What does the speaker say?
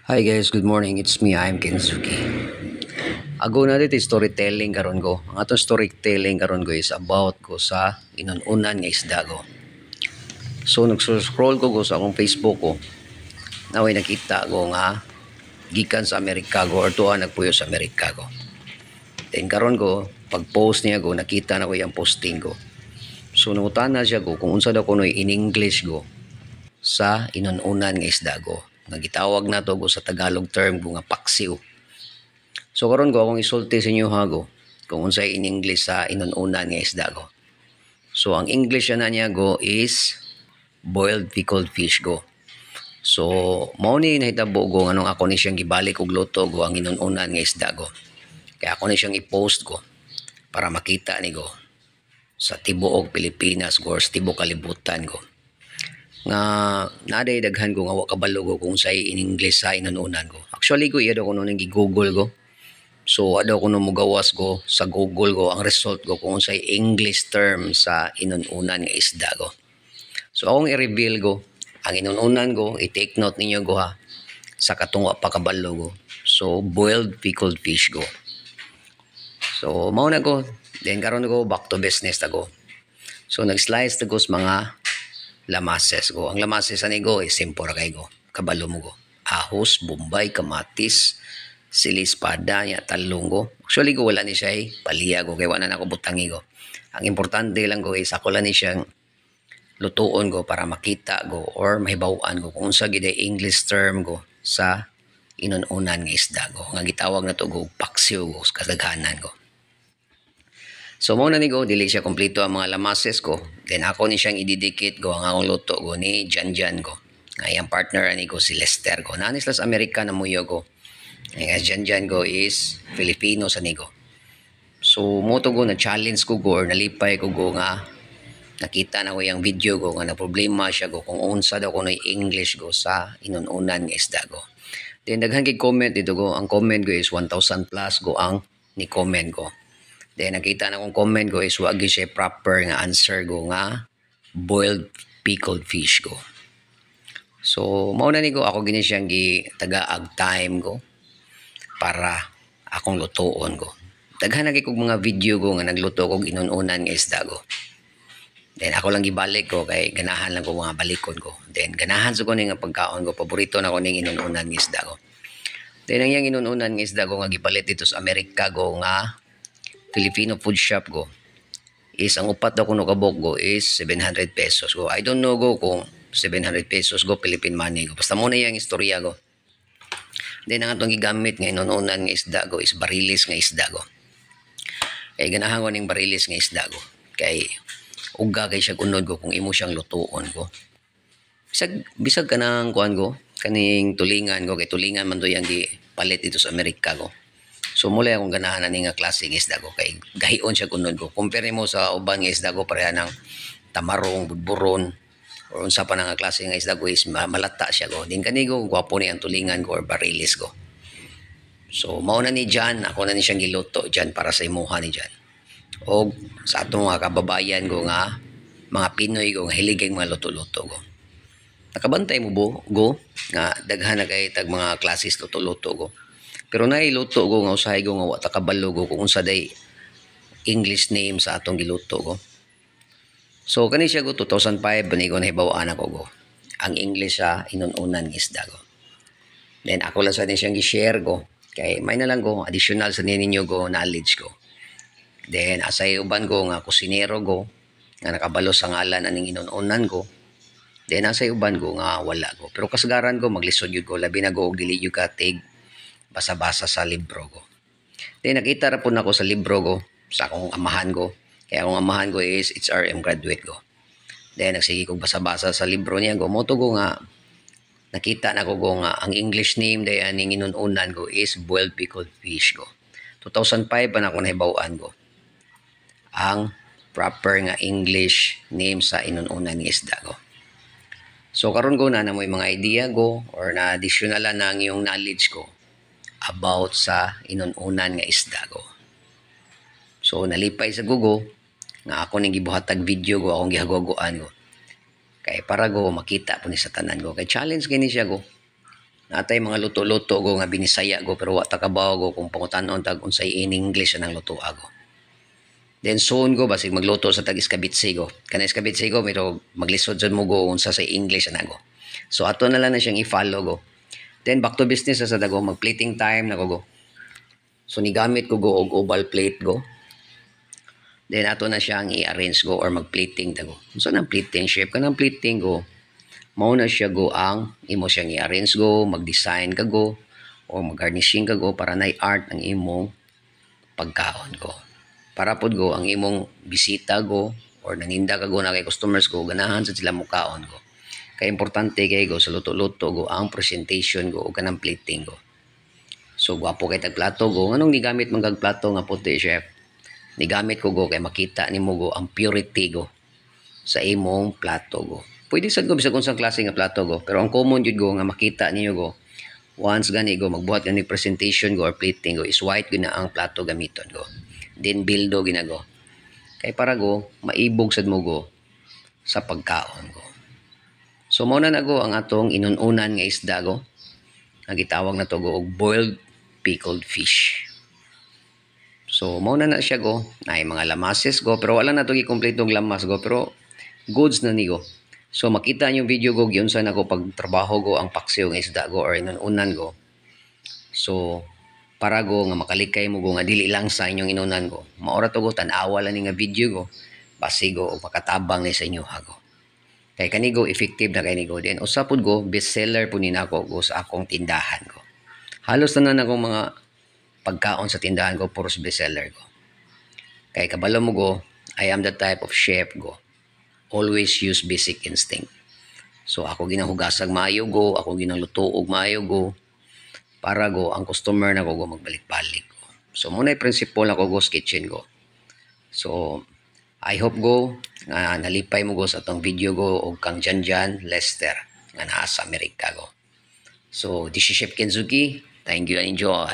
Hi guys, good morning. It's me, I'm Kensuki. Ago na dito storytelling karon ko. Ang atong storytelling karon ko is about ko sa inununan nga isda ko. So nag-scroll ko sa akong Facebook ko. Naway nakita ko nga gikan sa Amerika ko or tuwa nagpuyo sa Amerika ko. Then karon ko pag-post niya ko nakita na ko yung posting ko. So nangutan na siya ko kung unsa daw kuno in English ko sa inununan nga isda ko. Nga gitawag na to go sa Tagalog term ko nga paksiw. So karon ko akong isulti sa inyo hago kung unsay in English sa inununan nga isda ko. So ang English na niya go is boiled pickled fish go. So mao ni nahitabo go nganong ako ni siyang gibalik og luto go ang inununan nga isda go. Kaya ako ni siyang i-post ko para makita ni go sa tibuok Pilipinas go or sa tibuok kalibutan go. Nga naday daghan ko nga wa kabalo ko kung say in English sa inununan ko. Actually ko iya daw ko nung gi-Google ko. So ano ko nung mugawas ko sa Google ko ang result ko kung say English term sa inununan nga isda ko. So akong i-reveal ko ang inununan ko, i-take note ninyo ko ha sa katong wa pa kabalo ko. So boiled pickled fish ko. So mao na ko. Then karon ko back to business ta ko. So nag-slice ta ko sa mga lamases ko. Ang lamases ani go is simple kay go. Kabalo mo go. Ahos, bombay, kamatis, sili espada nya talong go. Actually go wala ni siya paliya go kay wala na ako butangi go. Ang importante lang go is ako lang ni siyang lutuon go para makita go or mahibaw-an go kung unsa gid English term go sa inununan nga isda go. Nga gitawag na to go paksiw go sa kadaghanan go. So mo na ni go dili siya kompleto ang mga lamases ko. Then ako ni siyang ididikit go ang akong luto go ni Janjan go. Nga iyang partner ani ko si Lester go. Nanis las Amerika na muyo go. Nga Janjan go is Filipino sa nigo. So mo to go na challenge ko go or nalipay ko go nga nakita na ko yung video go nga na problema siya go kung unsa daw kuno English go sa inununan nga isda go. Then daghan kay comment dito go. Ang comment go is 1,000 plus go ang ni comment go. Then nakita na kong comment ko is wag siya proper nga answer go nga boiled pickled fish go. So mao na ni ko ako gini siyang tagaag time go para akong lutoon go. Daghan na kog mga video go nga nagluto kog inununan nga isda go. Then ako lang gibalik ko kay ganahan lang ko mga balikon ko. Then ganahan sa ko nga pagkaon ko, paborito na ko ning inununan nga isda ko. Then ang yang inununan nga isda ko nga gipalit dito sa Amerika go nga Filipino food shop go is ang upat daw kuno kabok go is 700 pesos go. I don't know go kung 700 pesos go Philippine money go. Basta mo na yung istorya go. Then ang atong gigamit nga inununan nga isda go is barilis nga isda go. Kay ganahan ko ning barilis nga isda go. Kay uga kay siya kunod go kung imo siyang lutuon go. Bisag kanang kuan go, kaning tulingan go kay tulingan man to yang gipalit dito sa Amerika go. So mula akong ganahan na nga klase ng isda ko kay gahion siya kunod ko. Compare mo sa uban nga isda ko pareha ng tamarong, budburon or unsa pa nga klase ng isda ko is malata siya ko. Din kanigo gwapo ni ang tulingan ko or barilis ko. So mao na ni Jan, ako na ni siyang giluto Jan para sa imuha ni Jan. O sa atong mga kababayan ko nga mga Pinoy ko nga hiligay mga luto-luto ko. Nakabantay mo go nga daghan na kay tag mga klases luto-luto ko. Pero nailuto ko nga usahay ko nga wata kabalo ko kung unsa day English name sa atong giluto ko. So kani siya go 2005 bani ko nahibaw-an ako go. Ang English sa inununan isda ko. Then ako lang sa din siyang gi-share ko kay may na lang ko additional sa ninyo go knowledge ko. Then asay uban ko nga kusinero ko nga nakabalo sa ngalan aning inununan ko. Then asay uban ko nga wala ko. Pero kasagaran ko maglisod yun ko labi na go og dili yung katig basa-basa sa libro ko. Then nakita ra po nako sa libro ko sa akong amahan ko. Kaya akong amahan ko is HRM graduate ko. Then nagsige kog basa-basa sa libro niya go. Moto ko nga nakita na ko nga ang English name day aning inununan ko is boiled pickled fish ko. 2005 pa na ako nahibaw-an ko. Ang proper nga English name sa inununan nga isda ko. So karon ko na mo mga idea go or na additional na yung knowledge ko about sa inununan nga isda ko. So nalipay sa Google nga ako ning gibuhatag video ko akong gihagogoan ko. Kay para go makita po ni sa tanan ko. Kay challenge kini siya go. Natay mga luto-luto go nga binisaya go pero wa ta kabaw go kung pangutanon tag unsay in English anang luto go. Then soon go basig magluto sa tag iskabitsi go. Kana iskabitsi go pero maglisod jud mo go unsa sa English ana go. So ato na lang na siyang i-follow go. Then back to business sa dago mag-plating time na go. So nigamit ko go og oval plate go. Then ato na siyang i-arrange go or mag-plating dago. So nang plating shape kanang plating go. Mao na siya go ang imo siyang i-arrange go, mag-design ka go o mag-garnishing ka go para na art ang imong pagkaon go. Para pod go ang imong bisita go or naninda ka go na kay customers go ganahan sa sila mukaon go. Kay importante kay go sa luto-luto go ang presentation go o kanang plating go. So gwapo kay tag plato go nganong nigamit man kag plato nga puti chef. Nigamit ko go kay makita nimo go ang purity go sa imong plato go. Pwede sad go bisag unsang klase nga plato go pero ang common jud go nga makita ninyo go once gani go magbuhat gani presentation go or plating go is white gina ang plato gamiton go. Then bildo ginago. Kay para go maibog sad mo go sa pagkaon go. So mao na go ang atong inununan nga isda go. Ang gitawag na to go og boiled pickled fish. So mao na siya go. Nay mga lamases go pero wala na to gi-kompleto og lamas go pero goods na ni go. So makita niyo video go gyud sa nako pagtrabaho go ang paksiw nga isda go or inununan go. So para go nga makalikay mo go nga dili lang sa inyong inunan go. Maora to go tan-awa lang ni nga video go basi go og makatabang ni sa inyo ha go. Kay kani go effective na kay ni go. Then usa pud go bestseller pud ni nako go sa akong tindahan go. Halos tanan akong mga pagkaon sa tindahan ko puros bestseller go. Kay kabalo mo go, I am the type of chef go. Always use basic instinct. So ako ginahugasag maayo go, ako ginaluto og maayo go para go ang customer na ko go magbalik-balik go. So muna yung principle na ko go sa kitchen go. So I hope go nga nalipay mo go sa atong video go og kang Janjan Lester nga naa sa Amerika go. So this is Chef Kenzuki. Thank you and enjoy.